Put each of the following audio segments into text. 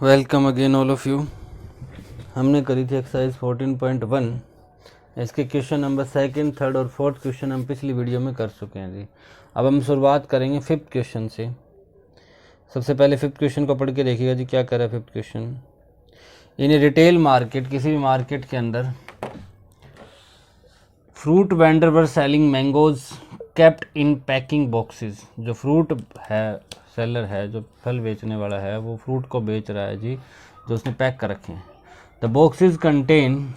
Welcome again all of you. हमने करी थी एक्सरसाइज 14.1। इसके क्वेश्चन नंबर सेकंड, थर्ड और फोर्थ क्वेश्चन हम पिछली वीडियो में कर चुके हैं जी। अब हम शुरुआत करेंगे फिफ्थ क्वेश्चन से। सबसे पहले फिफ्थ क्वेश्चन को पढ़ के देखिएगा जी क्या कर रहा है fifth question. In retail market, किसी भी मार्केट के अंदर fruit vendor were selling mangoes kept in packing boxes. जो फ्रूट है, सेलर है, जो फल बेचने वाला है, वो फ्रूट को बेच रहा है जी, जो उसने पैक कर रखे हैं। The boxes contain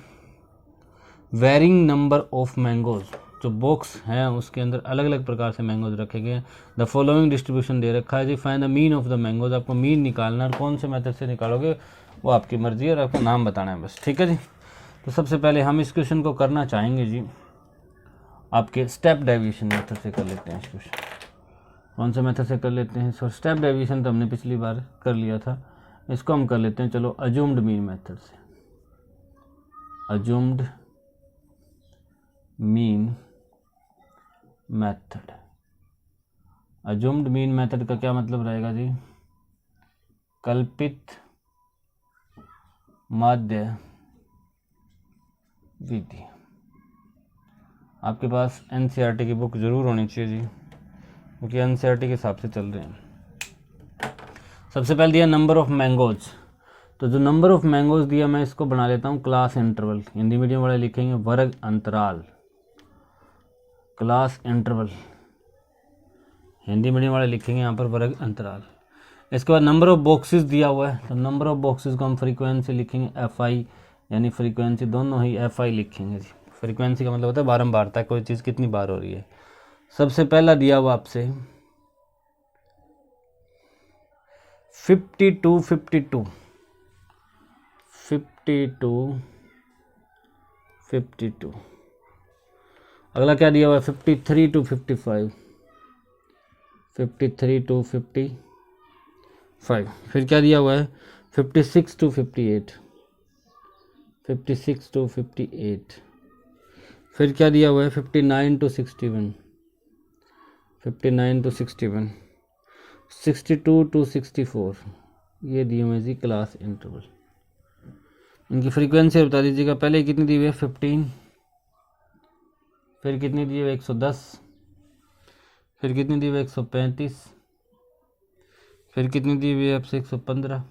varying number of mangoes. जो बॉक्स हैं उसके अंदर अलग अलग प्रकार से मैंगोज रखे गए हैं। द फॉलोइंग डिस्ट्रीब्यूशन दे रखा है जी। Find the mean of the mangoes. आपको मीन निकालना है और कौन से मेथड से निकालोगे वो आपकी मर्जी है और आपको नाम बताना है बस, ठीक है जी। तो सबसे पहले हम इस क्वेश्चन को करना चाहेंगे जी आपके स्टेप डेविएशन मेथड से कर लेते हैं इस क्वेश्चन। कौन से मेथड से कर लेते हैं? सो स्टेप डेविएशन तो हमने पिछली बार कर लिया था, इसको हम कर लेते हैं चलो अज्यूम्ड मीन मेथड से। Assumed mean method. Assumed mean method का क्या मतलब रहेगा जी? कल्पित माध्य विधि। आपके पास एनसीईआरटी की बुक जरूर होनी चाहिए जी, क्योंकि एनसीईआरटी के हिसाब से चल रहे हैं। सबसे पहले दिया नंबर ऑफ मैंगोज। तो जो नंबर ऑफ मैंगोज दिया मैं इसको बना लेता हूँ क्लास इंटरवल। हिंदी मीडियम वाले लिखेंगे वर्ग अंतराल, क्लास इंटरवल। हिंदी मीडियम वाले लिखेंगे यहाँ पर वर्ग अंतराल। इसके बाद नंबर ऑफ बॉक्सेस दिया हुआ है, तो नंबर ऑफ बॉक्सेस को हम फ्रीक्वेंसी लिखेंगे FI, यानी फ्रीक्वेंसी दोनों ही FI लिखेंगे जी। फ्रीक्वेंसी का मतलब होता है बारंबारता, कोई चीज़ कितनी बार हो रही है। सबसे पहला दिया हुआ आपसे 52 52 52 52। अगला क्या दिया हुआ है 53 to 55, 53 to 55। फिर क्या दिया हुआ है 56 to 58, 56 to 58। फिर क्या दिया हुआ है 59 to 61, 59 to 61, 62 to 64। ये दिए हुए जी क्लास इंटरवल। इनकी फ्रीक्वेंसी बता दीजिएगा। पहले कितनी दी हुई है 15, फिर कितनी दी हुई है 110, फिर कितनी दी हुई है 135, फिर कितनी दी हुई है आपसे 115,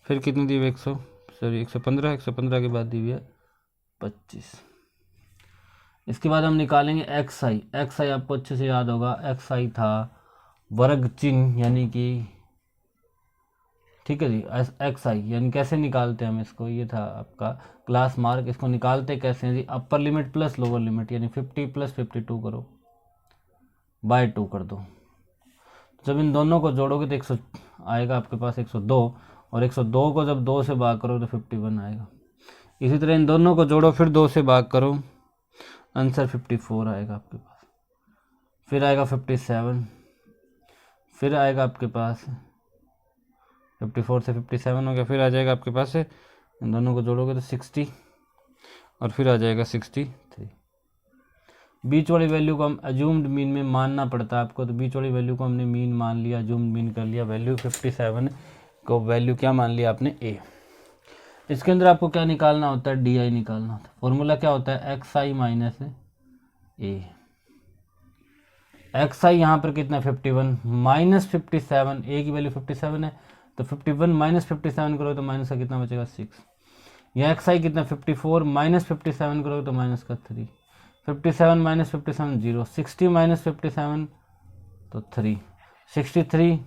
फिर कितनी दी हुई है 115, 115 के बाद दी हुई है 25। इसके बाद हम निकालेंगे XI। XI आपको अच्छे से याद होगा, XI था वर्ग चिन्ह, यानी कि ठीक है जी। XI यानी कैसे निकालते हैं हम इसको, ये था आपका क्लास मार्क। इसको निकालते कैसे हैं जी? Upper limit plus lower limit, यानी 50 + 52 करो, बाय 2 कर दो। जब इन दोनों को जोड़ोगे तो 100 आएगा आपके पास 102, और 102 को जब 2 से भाग करो तो 51 आएगा। इसी तरह इन दोनों को जोड़ो, फिर 2 से भाग करो, आंसर 54 आएगा आपके पास। फिर आएगा 57, फिर आएगा आपके पास 54 से 57 हो गया, फिर आ जाएगा आपके पास इन दोनों को जोड़ोगे तो 60, और फिर आ जाएगा 63। बीच वाली वैल्यू को हम अज्यूम्ड मीन में मानना पड़ता है आपको, तो बीच वाली वैल्यू को हमने मीन मान लिया, अज्यूम्ड मीन कर लिया। वैल्यू 57 को वैल्यू क्या मान लिया आपने? A। इसके अंदर आपको क्या निकालना होता है? DI निकालना होता है। फॉर्मूला क्या होता है? XI - A। XI यहाँ पर कितना 51 - 57, A की वैल्यू 57 है, तो 51 - 57 करोगे तो माइनस का कितना बचेगा 6। यहाँ XI कितना 54 - 57 करोगे तो माइनस का 3, 57 - 57 0, 60 - 57 तो 3, 63।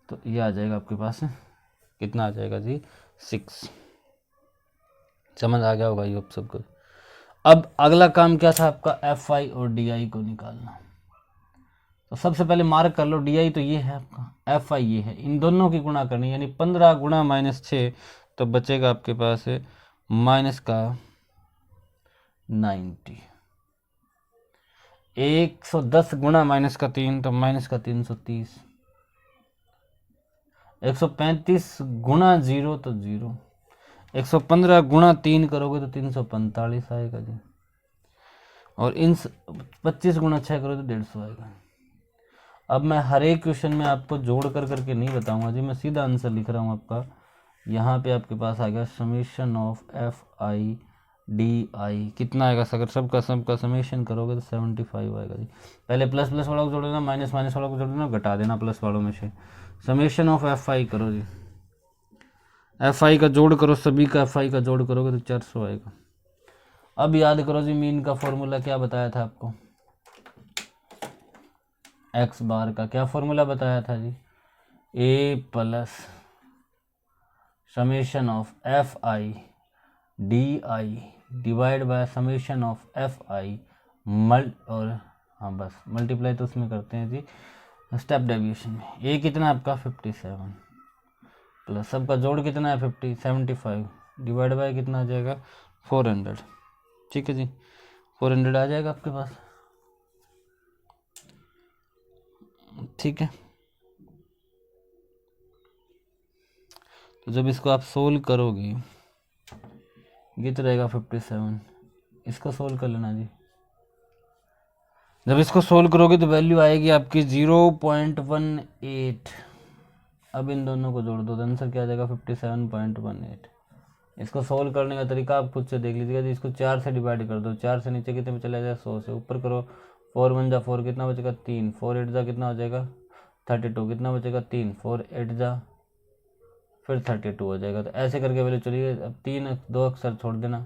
तो ये आ जाएगा आपके पास कितना आ जाएगा जी? 6। समझ आ गया होगा ये आप सबको। अब अगला काम क्या था आपका? FI और DI को निकालना। तो सबसे पहले मार्क कर लो, DI तो ये है आपका, FI ये है। इन दोनों की गुणा करनी, यानी 15 गुणा -6, तो बचेगा आपके पास माइनस का 90। 110 गुणा -3, तो माइनस का 330। 135 गुणा 0 तो 0। 115 गुणा 3 करोगे तो 345 आएगा जी। और इन 25 गुणा 6 करोगे तो 150 आएगा। अब मैं हर एक क्वेश्चन में आपको जोड़ कर करके नहीं बताऊंगा जी, मैं सीधा आंसर लिख रहा हूँ आपका। यहाँ पे आपके पास आ गया summation of F I D आई, कितना आएगा? अगर सबका समेशन करोगे तो 75 आएगा जी। पहले प्लस प्लस वालों को जोड़ देना, माइनस माइनस वालों को जोड़ देना, घटा देना प्लस वालों में से। समेशन ऑफ एफ आई करो जी, एफ आई का जोड़ करो, सभी का एफ आई का जोड़ करोगे तो 400 आएगा। अब याद करो जी, मीन का फॉर्मूला क्या बताया था आपको? एक्स बार का क्या फॉर्मूला बताया था जी? A plus summation of F I D I divide by summation of F I और हाँ बस मल्टीप्लाई तो उसमें करते हैं जी स्टेप डेविएशन में। ए कितना आपका 57 प्लस सबका जोड़ कितना है 75 डिवाइड बाय कितना आ जाएगा 400। ठीक है जी, 400 आ जाएगा आपके पास। ठीक है, तो जब इसको आप सोल्व करोगे ये तो रहेगा 57, इसको सोल्व कर लेना जी। जब इसको सोल्व करोगे तो वैल्यू आएगी आपकी 0.18। अब इन दोनों को जोड़ दो तो आंसर क्या आ जाएगा 57.18। इसको सोल्व करने का तरीका आप खुद से देख लीजिएगा जी। इसको 4 से डिवाइड कर दो, 4 से नीचे कितने में चला जाएगा 100 से ऊपर करो, 4 1 जा 4 कितना बचेगा 3, 4 8 जा कितना हो जाएगा 32, कितना बचेगा 3, 4 8 जा फिर 32 हो जाएगा। तो ऐसे करके वैल्यू चलिए। अब 2 अक्षर छोड़ देना,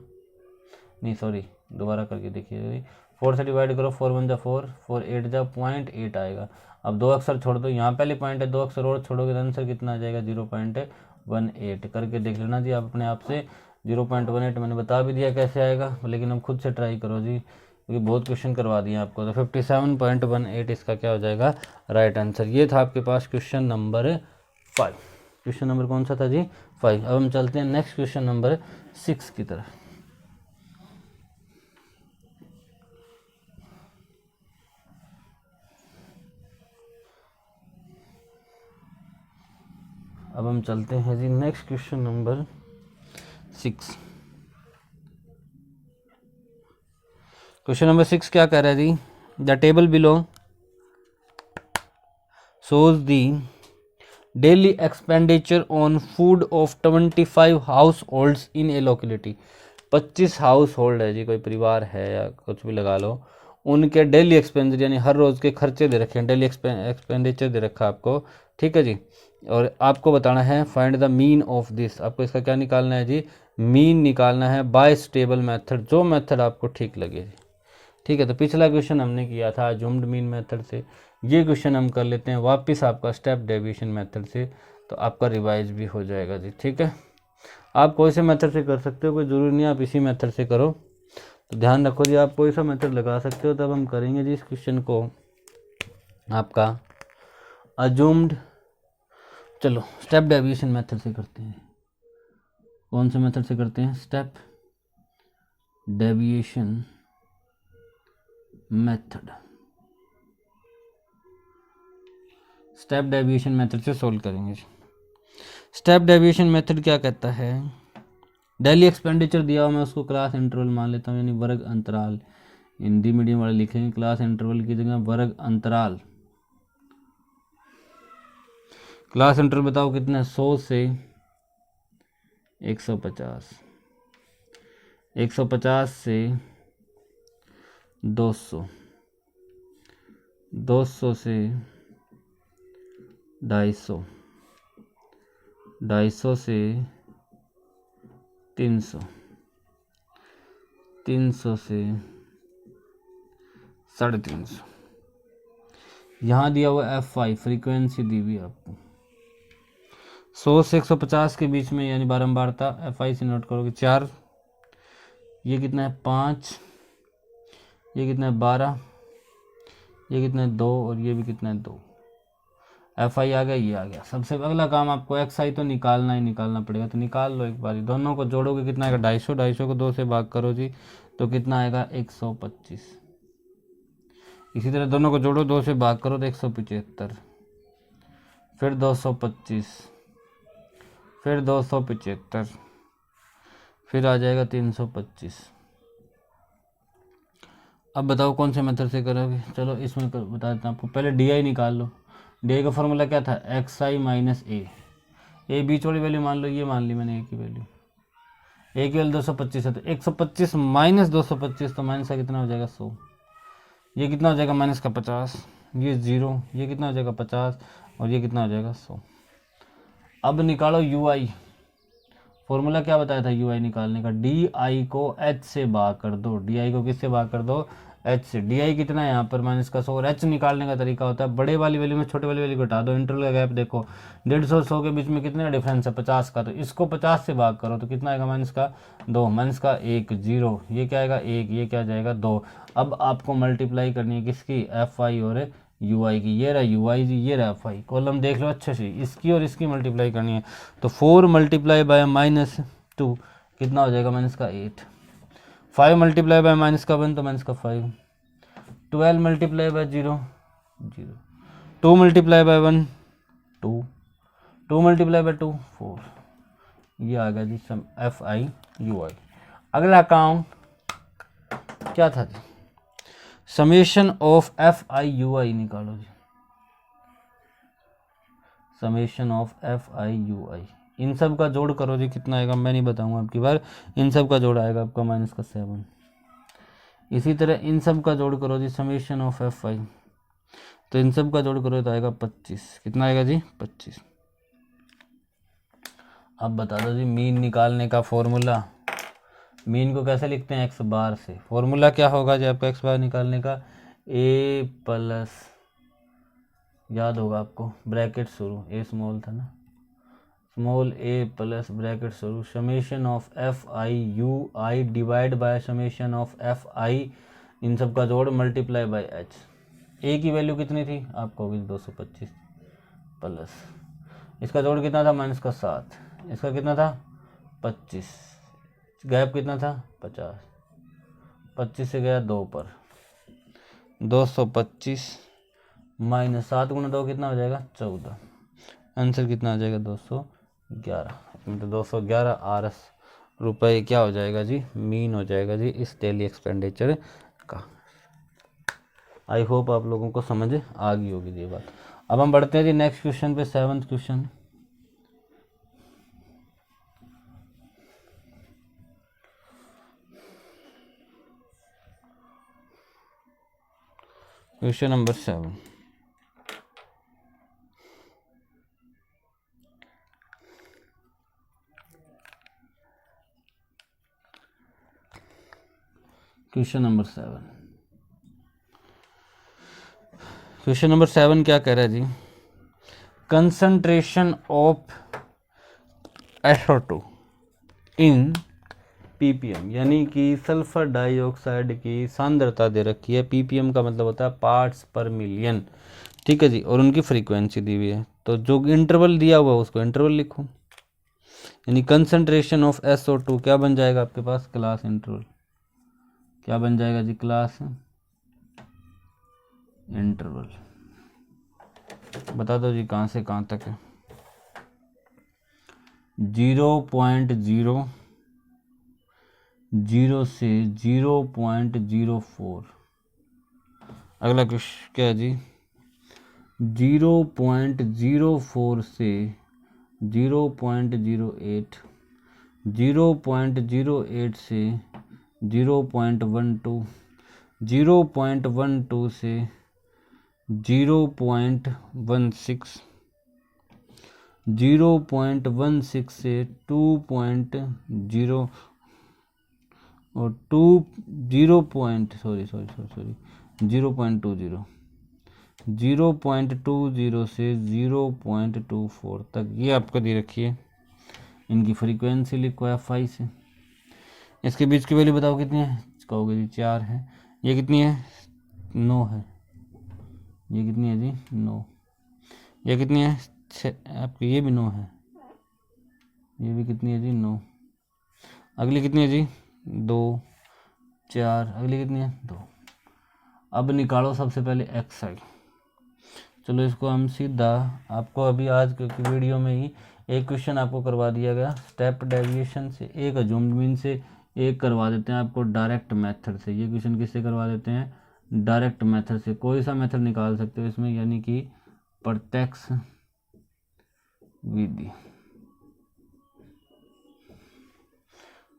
नहीं सॉरी दोबारा करके देखिए। 4 से डिवाइड करो, 4 1 जा 4, 4 8 जा 0.8 आएगा। अब 2 अक्षर छोड़ दो, यहाँ पहले पॉइंट है, 2 अक्षर और छोड़ोगे तो आंसर कितना आ जाएगा 0.18। करके देख लेना जी आप अपने आप से। 0.18 मैंने बता भी दिया कैसे आएगा, लेकिन अब खुद से ट्राई करो जी, क्योंकि बहुत क्वेश्चन करवा दिए आपको। तो 57.18 इसका क्या हो जाएगा राइट आंसर। ये था आपके पास क्वेश्चन नंबर 5। क्वेश्चन नंबर कौन सा था जी 5। अब हम चलते हैं नेक्स्ट क्वेश्चन नंबर 6 की तरफ। अब हम चलते हैं जी next question number 6। Question number 6 क्या कह रहा है जी? The table below shows the daily expenditure on food of 25 households in a locality। 25 house hold है जी, कोई परिवार है या कुछ भी लगा लो, उनके डेली एक्सपेंडिचर यानी हर रोज़ के खर्चे दे रखे हैं, डेली एक्सपेंडिचर दे रखा है आपको। ठीक है जी, और आपको बताना है find the mean of this. आपको इसका क्या निकालना है जी? मीन निकालना है बाय स्टेबल मेथड, जो मेथड आपको ठीक लगे। ठीक है, तो पिछला क्वेश्चन हमने किया था अज्यूम्ड मीन मेथड से, ये क्वेश्चन हम कर लेते हैं वापस आपका स्टेप डेविएशन मेथड से, तो आपका रिवाइज भी हो जाएगा जी। ठीक है, आप कोई से मेथड से कर सकते हो, कोई ज़रूरी नहीं आप इसी मेथड से करो। तो ध्यान रखो जी, आप कोई सा मेथड लगा सकते हो। तब हम करेंगे जी इस क्वेश्चन को आपका अज्यूम्ड, चलो स्टेप डेविएशन मेथड से करते हैं। कौन से मेथड से करते हैं? Step deviation method. Step deviation method से सोल्व करेंगे। स्टेप डेविएशन मेथड क्या कहता है? डेली एक्सपेंडिचर दिया हुआ, मैं उसको क्लास इंटरवल मान लेता हूँ, यानी वर्ग अंतराल। हिंदी मीडियम वाले लिखेंगे क्लास इंटरवल की जगह वर्ग अंतराल। क्लास इंटरवल बताओ कितना है? 100 से 150, 150 से 200, 200 से 250, 250 से 300, 300 से 350। यहाँ दिया हुआ F5 फ्रीक्वेंसी दी हुई आपको 100 से 150 के बीच में, यानी बारंबारता। F5 से नोट करोगे 4, ये कितना है 5, ये कितना है 12, ये कितना है 2 और ये भी कितना है 2। F5 आ गया, ये आ गया। सबसे अगला काम आपको XI तो निकालना ही निकालना पड़ेगा, तो निकाल लो एक बार। दोनों को जोड़ोगे कितना आएगा 250, 250 को 2 से भाग करो जी तो कितना आएगा 125। इसी तरह दोनों को जोड़ो, 2 से भाग करो तो 175, फिर 225, फिर 275, फिर आ जाएगा 325। अब बताओ कौन से मेथड से करोगे? चलो इसमें बता देता हूँ आपको। पहले DI निकाल लो, डी आई का फॉर्मूला क्या था, एक्स आई माइनस ए बीच वाली वैल्यू मान लो, ये मान ली मैंने ए की वैल्यू, ए की वैल्यू 225 है, तो 125 माइनस 225, तो माइनस का कितना हो जाएगा 100, ये कितना हो जाएगा माइनस का 50, ये 0, ये कितना हो जाएगा 50, और ये कितना हो जाएगा 100। अब निकालो यू आई, फॉर्मूला क्या बताया था यू आई निकालने का, डी आई को एच से भाग कर दो, डी आई को किससे भाग कर दो, एच से। डी आई कितना है यहाँ पर माइनस का 100, और एच निकालने का तरीका होता है बड़े वाली वैल्यू में छोटे वाली वैल्यू घटा दो, इंटरवल का गैप देखो 150 100 के बीच में कितने का डिफरेंस है 50 का, तो इसको 50 से भाग करो तो कितना आएगा माइनस का 2, माइनस का 1 0, ये क्या आएगा 1, ये क्या जाएगा 2। अब आपको मल्टीप्लाई करनी है किसकी, एफ आई और यू आई की, ये रहा यू आई जी, ये रहा एफ आई, कॉलम देख लो अच्छे से, इसकी और इसकी मल्टीप्लाई करनी है, तो 4 मल्टीप्लाई बाय -2 कितना हो जाएगा माइनस का 8, 5 मल्टीप्लाई बाय माइनस का 1 तो माइनस का 5, 12 multiply by 0 0, 2 multiply by 1 2, 2 multiply by 2 4, ये आ गया जी सम एफ आई यू आई। अगला अकाउंट क्या था जी, summation of F I U I निकालो जी, summation of F I U I, इन सब का जोड़ करो जी, कितना आएगा मैं नहीं बताऊंगा आपकी बार, इन सब का जोड़ आएगा आपका माइनस का 7, इसी तरह इन सब का जोड़ करो जी, समेशन ऑफ एफ आई, तो इन सब का जोड़ करो तो आएगा 25, कितना आएगा जी 25। अब बता दो जी मीन निकालने का फॉर्मूला, मीन को कैसे लिखते हैं एक्स बार से, फॉर्मूला क्या होगा जी आपका एक्स बार निकालने का, ए प्लस, याद होगा आपको ब्रैकेट शुरू, ए स्मॉल था ना, स्मॉल ए प्लस ब्रैकेट शुरू, summation of F I U I divide by summation of F I, इन सब का जोड़ मल्टीप्लाई बाय एच। ए की वैल्यू कितनी थी आपको होगी 225 प्लस, इसका जोड़ कितना था माइनस का 7, इसका कितना था 25, गैप कितना था 50, 25 से गया 2 पर, 225 माइनस 7 गुना 2 कितना हो जाएगा 14, आंसर कितना आ जाएगा 211, तो 211 आर रुपये क्या हो जाएगा जी, मीन हो जाएगा जी इस डेली एक्सपेंडिचर का। आई होप आप लोगों को समझ आ गई होगी ये बात। अब हम बढ़ते हैं जी नेक्स्ट क्वेश्चन पे, 7th question. Question number 7, question number 7, question number 7 क्या कह रहा है जी, concentration of SO2 in ppm, यानी कि सल्फर डाइऑक्साइड की सांद्रता दे रखी है, ppm का मतलब होता है पार्ट्स पर मिलियन, ठीक है जी, और उनकी फ्रीक्वेंसी दी हुई है, तो जो इंटरवल दिया हुआ है उसको इंटरवल लिखो, यानी कंसंट्रेशन ऑफ SO2 क्या बन जाएगा आपके पास, क्लास इंटरवल, क्या बन जाएगा जी क्लास इंटरवल, बता दो जी कहाँ से कहाँ तक है, 0.0 से 0.04, अगला क्वेश्चन क्या है जी, 0.04 से 0.08, 0.08 से 0.12, 0.12 से 0.16, 0.16 से 2.0 और 0.20, 0.20 से 0.24 तक, ये आपको दे रखी है, इनकी फ्रीक्वेंसी लिखो एफ आई से, इसके बीच की वैल्यू बताओ कितनी है, कहोगे जी 4 है, ये कितनी है 9 है, ये कितनी है जी 9, ये कितनी है आपकी, ये भी 9 है, ये भी कितनी है जी 9, अगली कितनी है जी 2 4, अगली कितनी है 2। अब निकालो सबसे पहले एक्स आई, चलो इसको हम सीधा, आपको अभी आज की वीडियो में ही एक क्वेश्चन आपको करवा दिया गया स्टेप डेविएशन से, एक अज्यूम्ड मीन से, एक करवा देते हैं आपको डायरेक्ट मेथड से। ये क्वेश्चन किससे करवा देते हैं, डायरेक्ट मेथड से, कोई सा मेथड निकाल सकते हो इसमें, यानी कि प्रत्यक्ष विधि।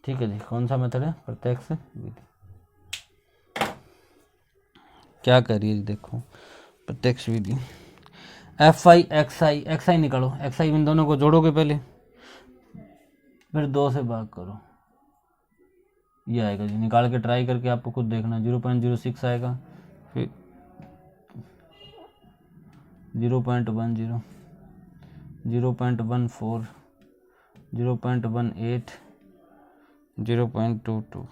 ठीक है जी, कौन सा मेथड है? प्रत्यक्ष विधि। क्या करिए जी, देखो प्रत्यक्ष विधि FI XI निकालो, XI इन दोनों को जोड़ोगे पहले, फिर 2 से भाग करो, ये आएगा जी। निकाल के ट्राई करके आपको खुद देखना, 0.06 आएगा, फिर 0.10, 0.14, 0.18, 0.22।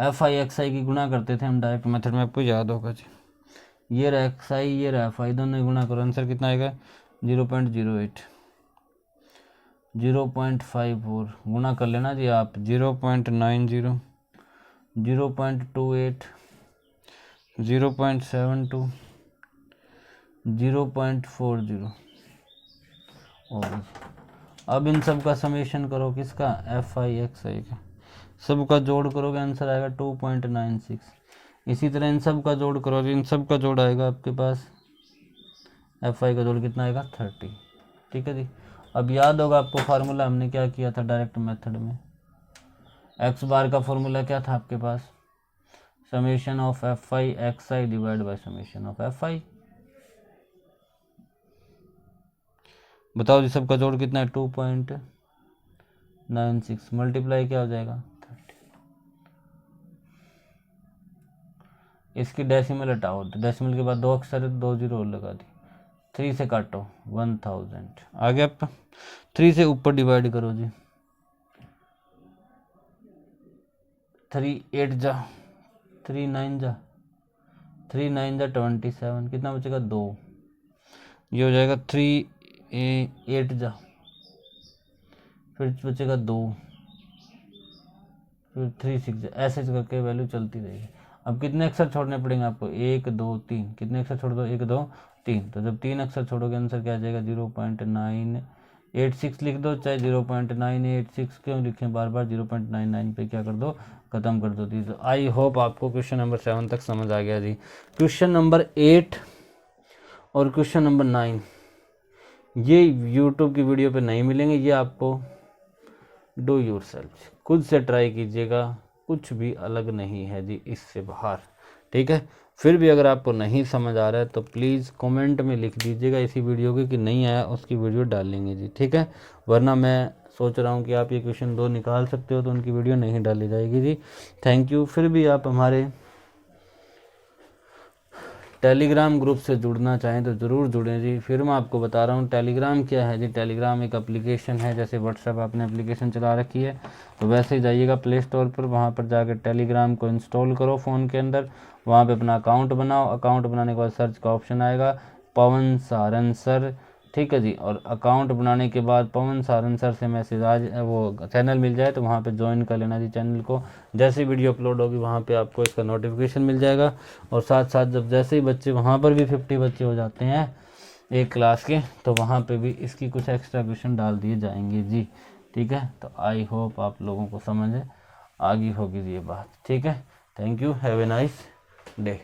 FI XI की गुणा करते थे हम डायरेक्ट मेथड में, आपको याद होगा जी। ये रहा XI, ये रहा FI, दोनों गुणा करो, आंसर कितना आएगा? 0.08, 0.54 गुणा कर लेना जी आप, 0.90, 0.28, 0.72, 0.40। और अब इन सब का समेशन करो, किसका? FI XI का, सब का जोड़ करोगे आंसर आएगा 2.96। इसी तरह इन सब का जोड़ करोगे, इन सब का जोड़ आएगा आपके पास, FI का जोड़ कितना आएगा? 30। ठीक है जी। अब याद होगा आपको फार्मूला हमने क्या किया था डायरेक्ट मेथड में, x बार का फॉर्मूला क्या था आपके पास? Summation of FI XI divide by summation of FI। बताओ जी, सबका जोड़ कितना है? 2.96 मल्टीप्लाई क्या हो जाएगा? 30। इसकी डेसिमल हटाओ, डेसिमल के बाद 2 अक्षर है, 2 जीरो और लगा दी, 3 से काटो, 1000 आ गया आपका। 3 से ऊपर डिवाइड करो जी, 3 8 जा, 3 9 जा, 3 9 जा 27, कितना बचेगा? 2। ये हो जाएगा 3 8 जा, फिर बचेगा 2, फिर 3 6 जा, ऐसे करके वैल्यू चलती रहेगी। अब कितने अक्षर छोड़ने पड़ेंगे आपको? 1 2 3। कितने अक्षर छोड़ दो? 1 2 3। तो जब 3 अक्षर छोड़ोगे आंसर क्या आ जाएगा? 0.986 लिख दो, चाहे 0.986 क्यों लिखें बार बार, 0.99 पे क्या कर दो? खत्म कर दो दी। तो आई होप आपको क्वेश्चन नंबर 7 तक समझ आ गया जी। क्वेश्चन नंबर 8 और क्वेश्चन नंबर 9 ये यूट्यूब की वीडियो पे नहीं मिलेंगे, ये आपको डू योरसेल्फ, खुद से ट्राई कीजिएगा, कुछ भी अलग नहीं है जी इससे बाहर। ठीक है, फिर भी अगर आपको नहीं समझ आ रहा है तो प्लीज़ कमेंट में लिख दीजिएगा इसी वीडियो के कि नहीं आया, उसकी वीडियो डाल लेंगे जी। ठीक है, वरना मैं सोच रहा हूँ कि आप ये क्वेश्चन 2 निकाल सकते हो तो उनकी वीडियो नहीं डाली जाएगी जी। Thank you. फिर भी आप हमारे टेलीग्राम ग्रुप से जुड़ना चाहें तो ज़रूर जुड़ें जी। फिर मैं आपको बता रहा हूँ टेलीग्राम क्या है जी। टेलीग्राम एक एप्लीकेशन है, जैसे व्हाट्सएप आपने एप्लीकेशन चला रखी है तो वैसे ही जाइएगा प्ले स्टोर पर, वहाँ पर जाकर टेलीग्राम को इंस्टॉल करो फ़ोन के अंदर, वहाँ पे अपना अकाउंट बनाओ। अकाउंट बनाने के बाद सर्च का ऑप्शन आएगा पवन सारन सर, ठीक है जी। और अकाउंट बनाने के बाद पवन सारन सर से मैसेज आ वो चैनल मिल जाए तो वहाँ पे ज्वाइन कर लेना जी चैनल को। जैसे वीडियो अपलोड होगी वहाँ पे आपको इसका नोटिफिकेशन मिल जाएगा। और साथ साथ जब जैसे ही बच्चे वहाँ पर भी 50 बच्चे हो जाते हैं एक क्लास के, तो वहाँ पे भी इसकी कुछ एक्स्ट्रा क्वेश्चन डाल दिए जाएंगे जी। ठीक है, तो आई होप आप लोगों को समझ आ गई होगी ये बात। ठीक है, thank you, have a nice day.